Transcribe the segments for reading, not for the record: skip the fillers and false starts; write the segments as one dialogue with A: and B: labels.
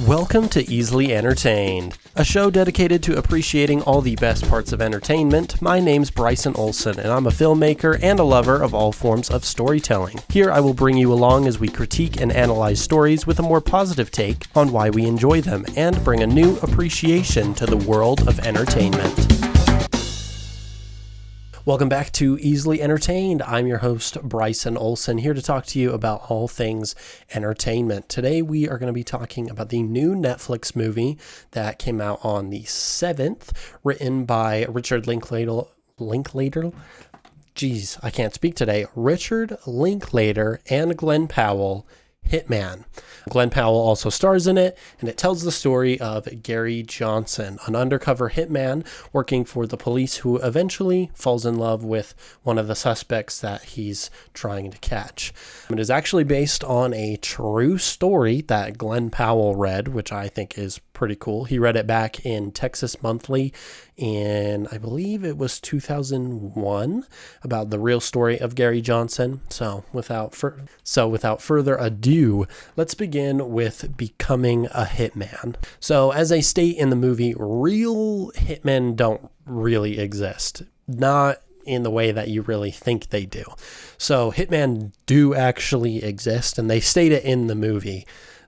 A: Welcome to Easily Entertained, a show dedicated to appreciating all the best parts of entertainment. My name's Bryson Olson, and I'm a filmmaker and a lover of all forms of storytelling. Here I will bring you along as we critique and analyze stories with a more positive take on why we enjoy them, and bring a new appreciation to the world of entertainment. Welcome back to Easily Entertained. I'm your host, Bryson Olson, here to talk to you about all things entertainment. Today we are going to be talking about the new Netflix movie that came out on the 7th, written by Richard Linklater. Jeez, I can't speak today. Richard Linklater and Glen Powell, Hitman. Glen Powell also stars in it, and it tells the story of Gary Johnson, an undercover hitman working for the police who eventually falls in love with one of the suspects that he's trying to catch. It is actually based on a true story that Glen Powell read, which I think is pretty cool. He read it back in Texas Monthly in, I believe it was 2001, about the real story of Gary Johnson. So without further ado, let's begin with becoming a hitman. So as they state in the movie, real hitmen don't really exist. Not in the way that you really think they do. So hitmen do actually exist, and they state it in the movie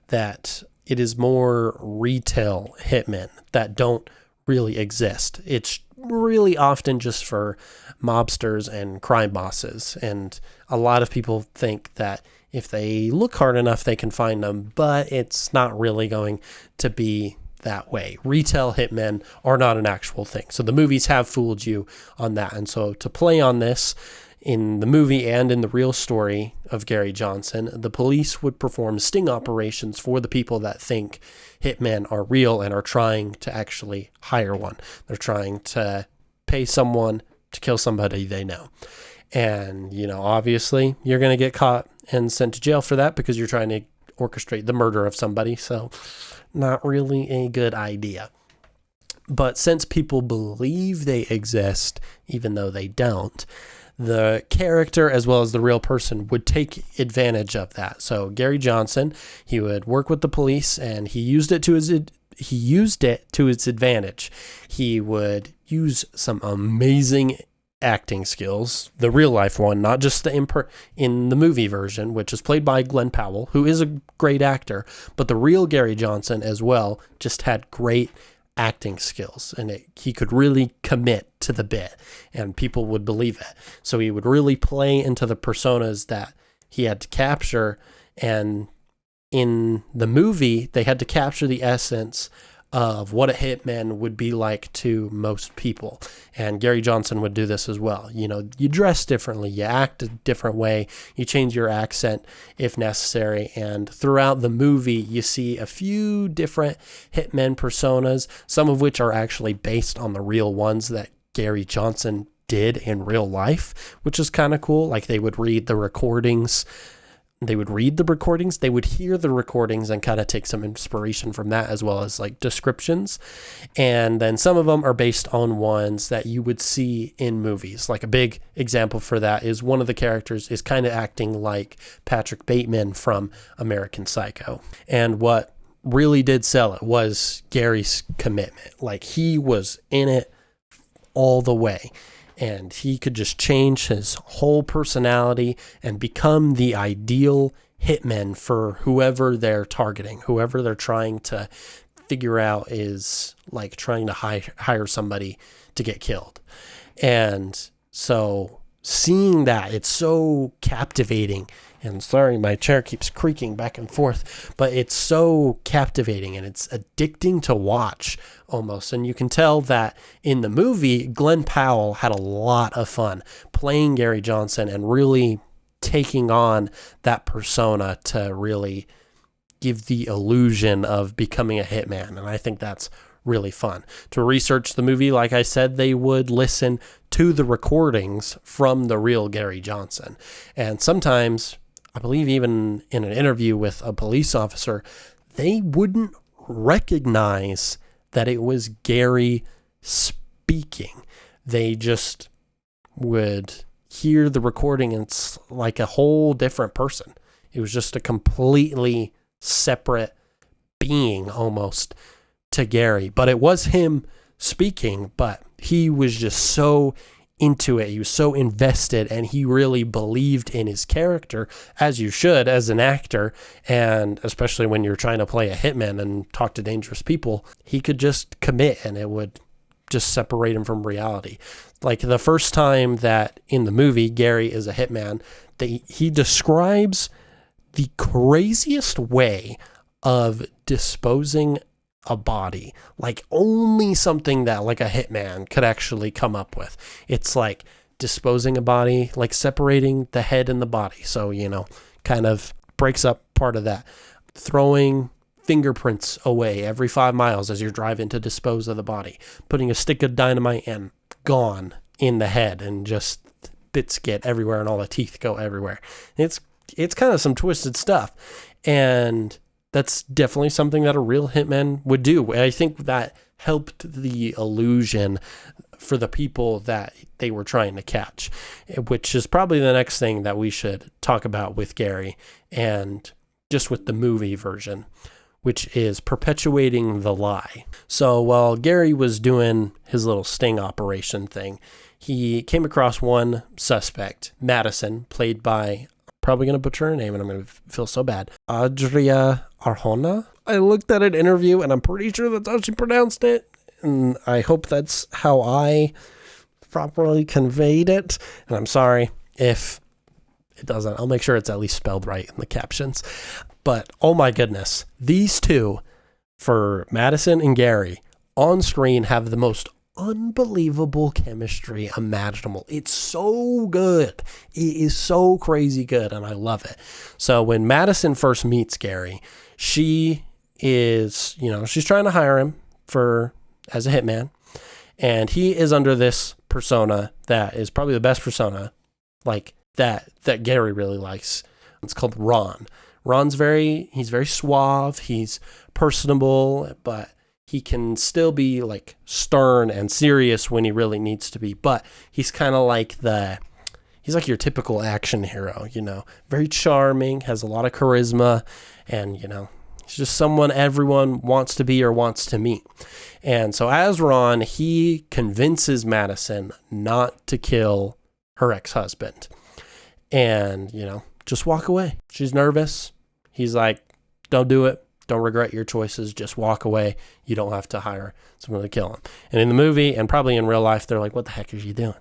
A: that it is more retail hitmen that don't really exist. It's really often just for mobsters and crime bosses, and a lot of people think that if they look hard enough they can find them, but it's not really going to be that way. Retail hitmen are not an actual thing. So the movies have fooled you on that. And so to play on this, in the movie and in the real story of Gary Johnson, the police would perform sting operations for the people that think hitmen are real and are trying to actually hire one. They're trying to pay someone to kill somebody they know. And, obviously you're going to get caught and sent to jail for that because you're trying to orchestrate the murder of somebody. So not really a good idea. But since people believe they exist, even though they don't, the character as well as the real person would take advantage of that. So Gary Johnson, he would work with the police, and he used it to his advantage. He would use some amazing acting skills, the real life one, not just in the movie version, which is played by Glen Powell, who is a great actor, but the real Gary Johnson as well just had great acting skills, and he could really commit to the bit, and people would believe it. So he would really play into the personas that he had to capture, and in the movie they had to capture the essence of what a hitman would be like to most people. And Gary Johnson would do this as well. You dress differently, you act a different way, you change your accent if necessary. And throughout the movie, you see a few different hitmen personas, some of which are actually based on the real ones that Gary Johnson did in real life, which is kind of cool. Like they would read the recordings. They would hear the recordings and kind of take some inspiration from that, as well as like descriptions. And then some of them are based on ones that you would see in movies. Like a big example for that is one of the characters is kind of acting like Patrick Bateman from American Psycho. And what really did sell it was Gary's commitment. Like he was in it all the way. And he could just change his whole personality and become the ideal hitman for whoever they're targeting, whoever they're trying to figure out is like trying to hire somebody to get killed. And so seeing that, it's so captivating. And sorry, my chair keeps creaking back and forth, but it's so captivating and it's addicting to watch almost. And you can tell that in the movie, Glen Powell had a lot of fun playing Gary Johnson and really taking on that persona to really give the illusion of becoming a hitman. And I think that's really fun. To research the movie, like I said, they would listen to the recordings from the real Gary Johnson. And sometimes, I believe even in an interview with a police officer, they wouldn't recognize that it was Gary speaking. They just would hear the recording and it's like a whole different person. It was just a completely separate being almost to Gary. But it was him speaking, but he was just so into it. He was so invested, and he really believed in his character, as you should as an actor. And especially when you're trying to play a hitman and talk to dangerous people, he could just commit and it would just separate him from reality. Like the first time that in the movie Gary is a hitman, he describes the craziest way of disposing a body, like only something that like a hitman could actually come up with. It's like disposing a body, like separating the head and the body. So, kind of breaks up part of that. Throwing fingerprints away every 5 miles as you're driving to dispose of the body. Putting a stick of dynamite and gone in the head, and just bits get everywhere and all the teeth go everywhere. It's kind of some twisted stuff. And that's definitely something that a real hitman would do. I think that helped the illusion for the people that they were trying to catch, which is probably the next thing that we should talk about with Gary and just with the movie version, which is Perpetuating the Lie. So while Gary was doing his little sting operation thing, he came across one suspect, Madison, played by, probably going to butcher her name and I'm going to feel so bad, Adria Arjona. I looked at an interview and I'm pretty sure that's how she pronounced it. And I hope that's how I properly conveyed it. And I'm sorry if it doesn't. I'll make sure it's at least spelled right in the captions. But oh my goodness, these two, for Madison and Gary, on screen have the most unbelievable chemistry imaginable. It's so good. It is so crazy good, and I love it. So when Madison first meets Gary, she is, she's trying to hire him as a hitman, and he is under this persona that is probably the best persona, like that Gary really likes. It's called Ron. Ron's he's very suave, he's personable, but he can still be like stern and serious when he really needs to be. But he's kind of like he's like your typical action hero, very charming, has a lot of charisma, and, he's just someone everyone wants to be or wants to meet. And so as Ron, he convinces Madison not to kill her ex-husband and, just walk away. She's nervous. He's like, don't do it. Don't regret your choices. Just walk away. You don't have to hire someone to kill him. And in the movie, and probably in real life, they're like, what the heck are you doing?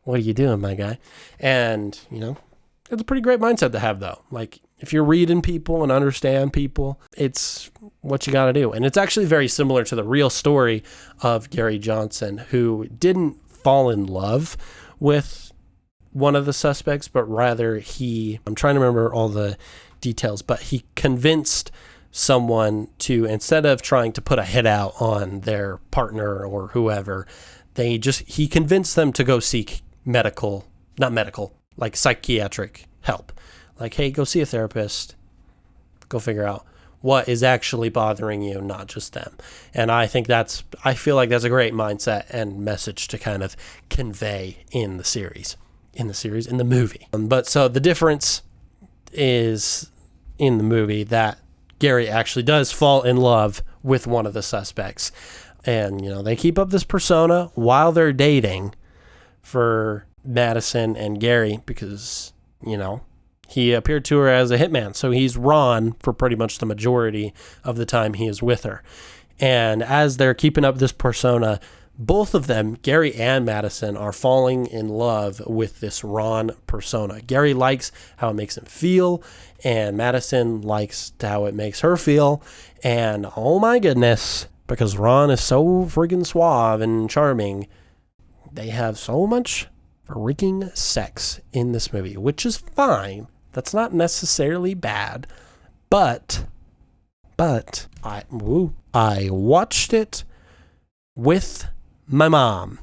A: What are you doing, my guy? And, it's a pretty great mindset to have, though. Like, if you're reading people and understand people, it's what you got to do. And it's actually very similar to the real story of Gary Johnson, who didn't fall in love with one of the suspects, but rather I'm trying to remember all the details, but he convinced someone to, instead of trying to put a hit out on their partner or whoever, he convinced them to go seek psychiatric help. Like, hey, go see a therapist, go figure out what is actually bothering you, not just them. And I feel like that's a great mindset and message to kind of convey in the movie. But so the difference is in the movie that Gary actually does fall in love with one of the suspects. And, they keep up this persona while they're dating for Madison and Gary because, he appeared to her as a hitman. So he's Ron for pretty much the majority of the time he is with her. And as they're keeping up this persona, both of them, Gary and Madison, are falling in love with this Ron persona. Gary likes how it makes him feel, and Madison likes how it makes her feel. And oh my goodness, because Ron is so freaking suave and charming, they have so much freaking sex in this movie, which is fine. That's not necessarily bad, but I watched it with my mom,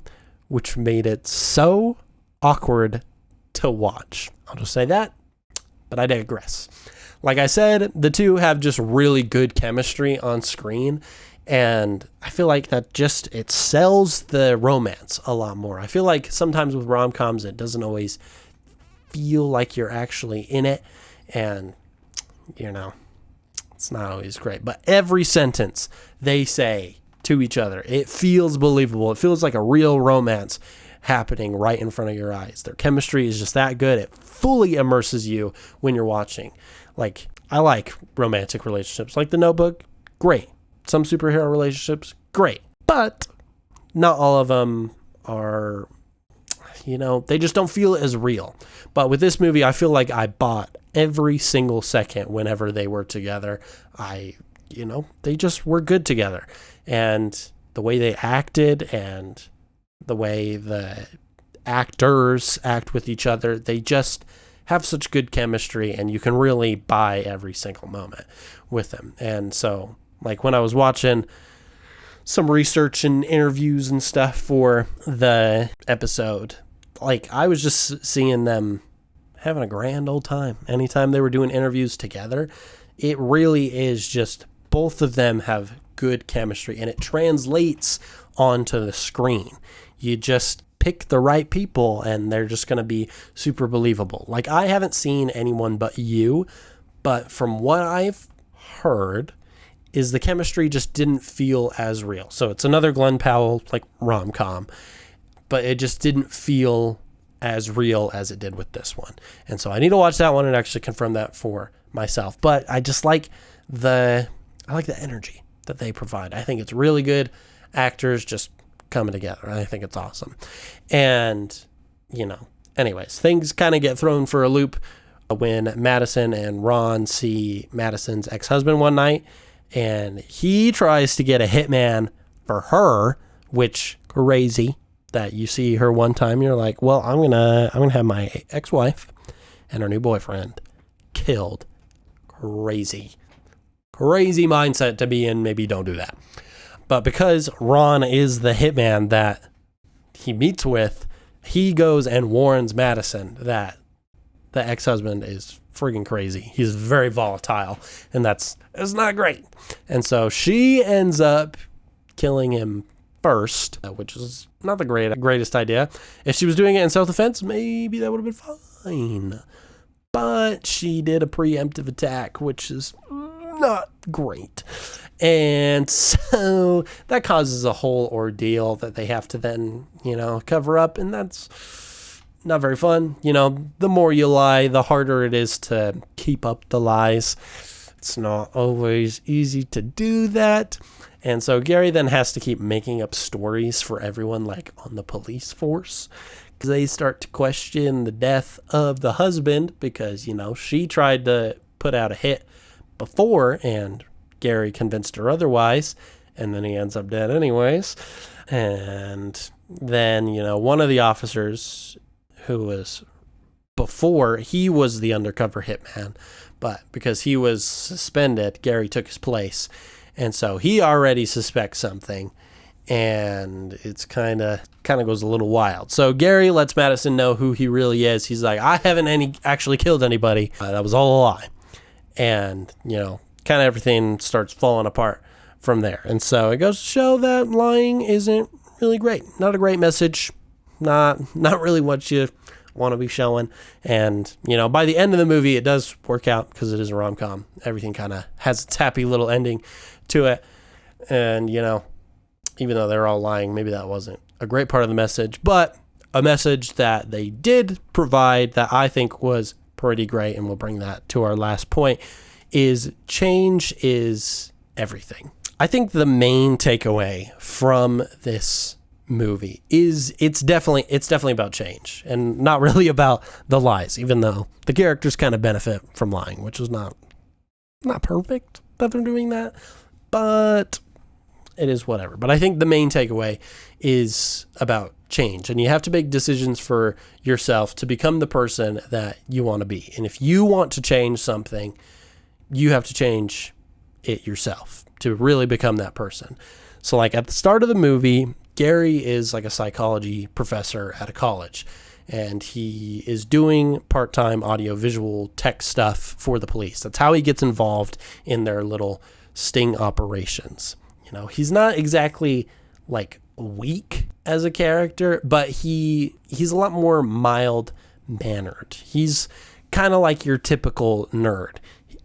A: which made it so awkward to watch. I'll just say that, but I digress. Like I said, the two have just really good chemistry on screen, and I feel like that it sells the romance a lot more. I feel like sometimes with rom-coms, it doesn't always feel like you're actually in it, and, It's not always great, but every sentence they say to each other, it feels believable. It feels like a real romance happening right in front of your eyes. Their chemistry is just that good. It fully immerses you when you're watching. Like, I like romantic relationships. Like The Notebook, great. Some superhero relationships, great. But not all of them are, they just don't feel as real. But with this movie, I feel like I bought every single second whenever they were together. They just were good together. And the way they acted and the way the actors act with each other, they just have such good chemistry, and you can really buy every single moment with them. And so, like, when I was watching some research and interviews and stuff for the episode, like, I was just seeing them having a grand old time. Anytime they were doing interviews together, it really is just both of them have good chemistry, and it translates onto the screen. You just pick the right people and they're just going to be super believable. Like, I haven't seen Anyone But You, but from what I've heard is the chemistry just didn't feel as real. So it's another Glen Powell, like, rom-com, but it just didn't feel as real as it did with this one. And so I need to watch that one and actually confirm that for myself. But I just like the energy that they provide. I think it's really good actors just coming together. I think it's awesome. And, anyways, things kind of get thrown for a loop when Madison and Ron see Madison's ex-husband one night, and he tries to get a hitman for her, which crazy that you see her one time, you're like, well, I'm gonna have my ex-wife and her new boyfriend killed. Crazy mindset to be in. Maybe don't do that. But because Ron is the hitman that he meets with, he goes and warns Madison that the ex-husband is friggin' crazy. He's very volatile, and it's not great. And so she ends up killing him first, which is not the greatest idea. If she was doing it in self-defense, maybe that would have been fine. But she did a preemptive attack, which is not great. And so that causes a whole ordeal that they have to then, cover up. And that's not very fun. The more you lie, the harder it is to keep up the lies. It's not always easy to do that. And so Gary then has to keep making up stories for everyone, like on the police force, because they start to question the death of the husband because, she tried to put out a hit before and Gary convinced her otherwise, and then he ends up dead anyways. And then, one of the officers who was before, he was the undercover hitman, but because he was suspended, Gary took his place. And so he already suspects something, and it's kind of goes a little wild. So Gary lets Madison know who he really is. He's like, I haven't actually killed anybody. That was all a lie. And, kind of everything starts falling apart from there. And so it goes to show that lying isn't really great. Not a great message. Not really what you want to be showing. And, by the end of the movie, it does work out because it is a rom-com. Everything kind of has its happy little ending to it. And, even though they're all lying, maybe that wasn't a great part of the message, but a message that they did provide that I think was pretty great, and we'll bring that to our last point, is change is everything. I think the main takeaway from this movie is it's definitely about change and not really about the lies, even though the characters kind of benefit from lying, which is not perfect that they're doing that, but it is whatever. But I think the main takeaway is about change, and you have to make decisions for yourself to become the person that you want to be. And if you want to change something, you have to change it yourself to really become that person. So like at the start of the movie, Gary is like a psychology professor at a college, and he is doing part-time audio-visual tech stuff for the police. That's how he gets involved in their little sting operations. He's not exactly like weak as a character, but he's a lot more mild-mannered. He's kind of like your typical nerd.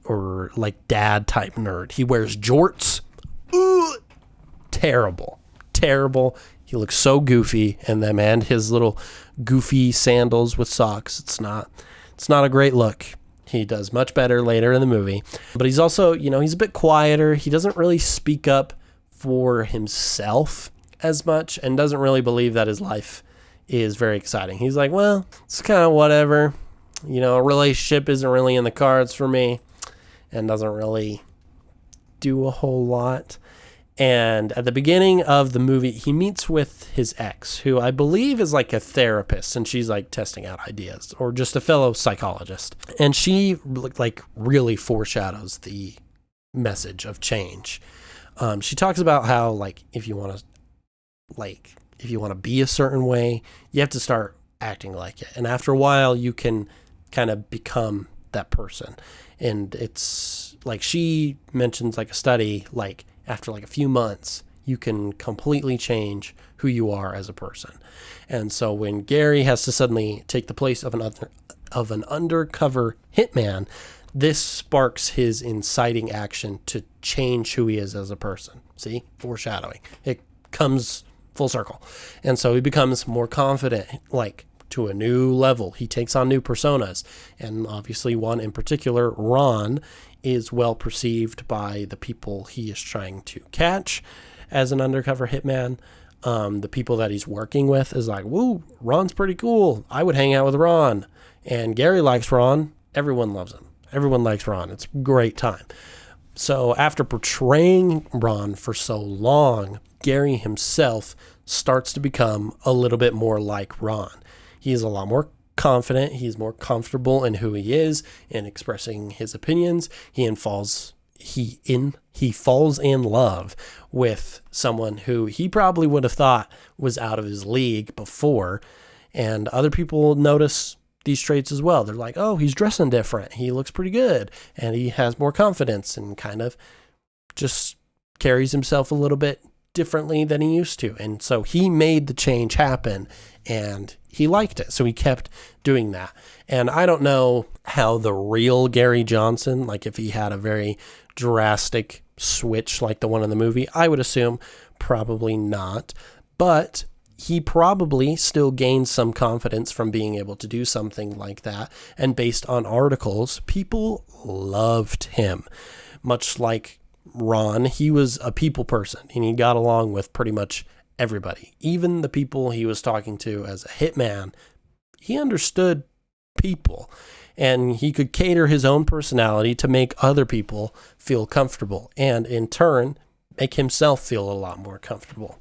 A: or like dad type nerd. He wears jorts. Ooh, terrible. He looks so goofy in them, and his little goofy sandals with socks. It's not a great look. He does much better later in the movie. But he's also, he's a bit quieter. He doesn't really speak up for himself as much and doesn't really believe that his life is very exciting. He's like, well, it's kind of whatever. A relationship isn't really in the cards for me and doesn't really do a whole lot. And at the beginning of the movie, he meets with his ex, who I believe is like a therapist, and she's like testing out ideas, or just a fellow psychologist. And she like really foreshadows the message of change. She talks about how like if you want to be a certain way, you have to start acting like it. And after a while, you can kind of become that person. And it's like she mentions like a study, like after like a few months, you can completely change who you are as a person. And so when Gary has to suddenly take the place of an undercover hitman, this sparks his inciting action to change who he is as a person. See? Foreshadowing. It comes full circle. And so he becomes more confident, like to a new level. He takes on new personas. And obviously one in particular, Ron, is well perceived by the people he is trying to catch as an undercover hitman. The people that he's working with is like, woo, Ron's pretty cool. I would hang out with Ron. And Gary likes Ron. Everyone loves him. Everyone likes Ron. It's a great time. So after portraying Ron for so long, Gary himself starts to become a little bit more like Ron. He's a lot more confident. He's more comfortable in who he is and expressing his opinions. He falls in love with someone who he probably would have thought was out of his league before. And other people notice these traits as well. They're like, oh, he's dressing different. He looks pretty good. And he has more confidence and kind of just carries himself a little bit differently than he used to. And so he made the change happen and he liked it. So he kept doing that. And I don't know how the real Gary Johnson, like if he had a very drastic switch like the one in the movie, I would assume probably not. But he probably still gained some confidence from being able to do something like that. And based on articles, people loved him. Much like Ron, he was a people person and he got along with pretty much everybody. Even the people he was talking to as a hitman, he understood people and he could cater his own personality to make other people feel comfortable and in turn make himself feel a lot more comfortable.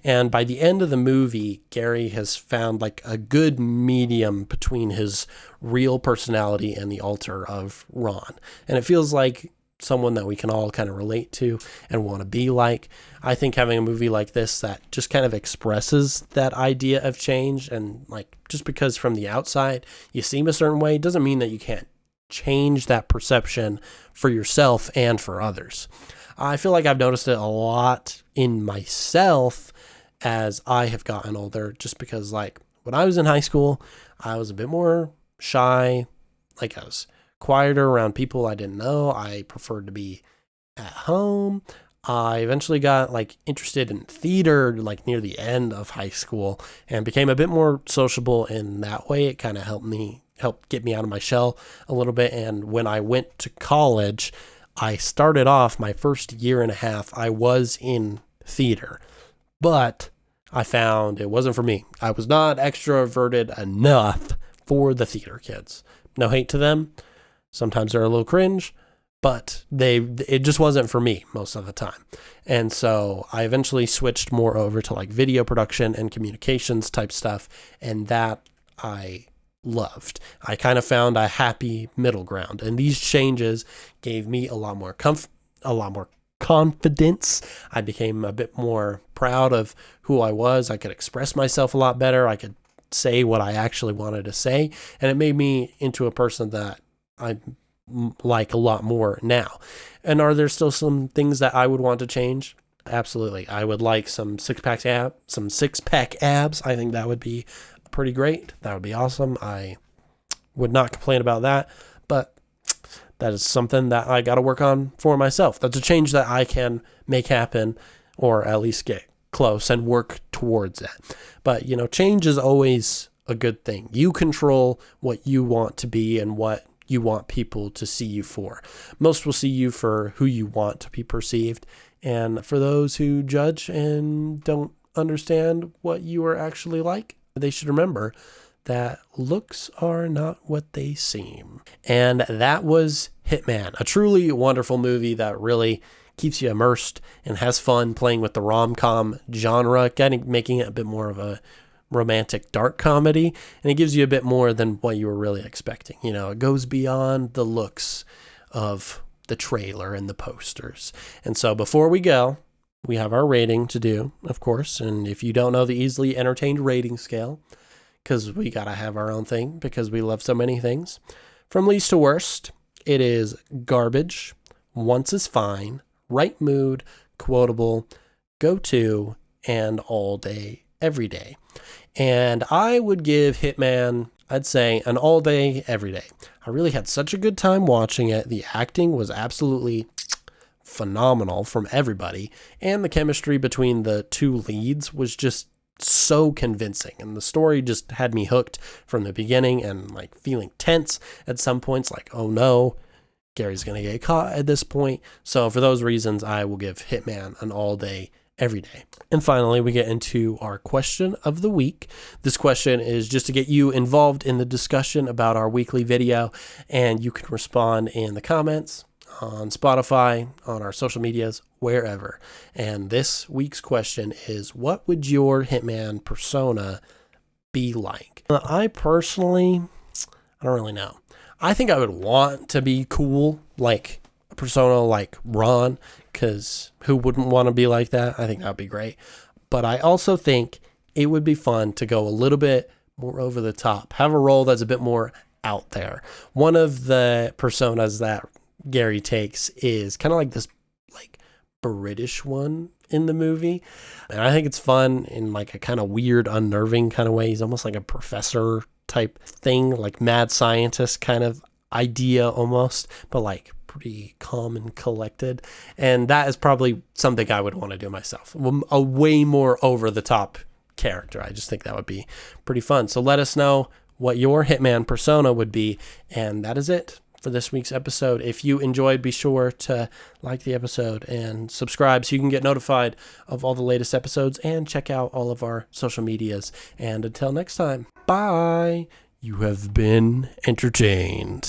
A: And by the end of the movie, Gary has found like a good medium between his real personality and the alter of Ron. And it feels like someone that we can all kind of relate to and want to be like. I think having a movie like this that just kind of expresses that idea of change, and like just because from the outside you seem a certain way doesn't mean that you can't change that perception for yourself and for others. I feel like I've noticed it a lot in myself as I have gotten older, just because like when I was in high school, I was a bit more shy. Like I was quieter around people I didn't know. I preferred to be at home. I eventually got like interested in theater like near the end of high school and became a bit more sociable in that way. It kind of helped get me out of my shell a little bit. And when I went to college, I started off my first year and a half, I was in theater, but I found it wasn't for me. I was not extroverted enough for the theater kids. No hate to them. Sometimes they're a little cringe, but it just wasn't for me most of the time. And so I eventually switched more over to like video production and communications type stuff. And that I loved. I kind of found a happy middle ground, and these changes gave me a lot more confidence. I became a bit more proud of who I was. I could express myself a lot better. I could say what I actually wanted to say, and it made me into a person that I like a lot more now. And are there still some things that I would want to change? Absolutely. I would like some six-pack abs. I think that would be pretty great. That would be awesome. I would not complain about that, but That is something that I got to work on for myself. That's a change that I can make happen, or at least get close and work towards that. But, change is always a good thing. You control what you want to be and what you want people to see you for. Most will see you for who you want to be perceived. And for those who judge and don't understand what you are actually like, they should remember that looks are not what they seem. And that was Hitman, a truly wonderful movie that really keeps you immersed and has fun playing with the rom-com genre, making it a bit more of a romantic dark comedy, and it gives you a bit more than what you were really expecting. It goes beyond the looks of the trailer and the posters. And so before we go, we have our rating to do, of course. And if you don't know the easily entertained rating scale, because we got to have our own thing because we love so many things, from least to worst, it is garbage, once is fine, right mood, quotable, go to, and all day, every day. And I would give Hitman, I'd say, an all day, every day. I really had such a good time watching it. The acting was absolutely phenomenal from everybody. And the chemistry between the two leads was just so convincing. And the story just had me hooked from the beginning and feeling tense at some points, oh no, Gary's going to get caught at this point. So for those reasons, I will give Hitman an all day, every day. And finally, we get into our question of the week. This question is just to get you involved in the discussion about our weekly video, and you can respond in the comments on Spotify, on our social medias, wherever. And this week's question is, what would your Hitman persona be like? I personally, I don't really know. I think I would want to be cool, like a persona like Ron, because who wouldn't want to be like that? I think that would be great. But I also think it would be fun to go a little bit more over the top, have a role that's a bit more out there. One of the personas that Gary takes is kind of like this British one in the movie. And I think it's fun in a kind of weird, unnerving kind of way. He's almost like a professor type thing, mad scientist kind of idea almost, but pretty calm and collected. And that is probably something I would want to do myself. A way more over the top character. I just think that would be pretty fun. So let us know what your Hitman persona would be. And that is it for this week's episode. If you enjoyed, be sure to like the episode and subscribe so you can get notified of all the latest episodes, and check out all of our social medias. And until next time, bye. You have been entertained.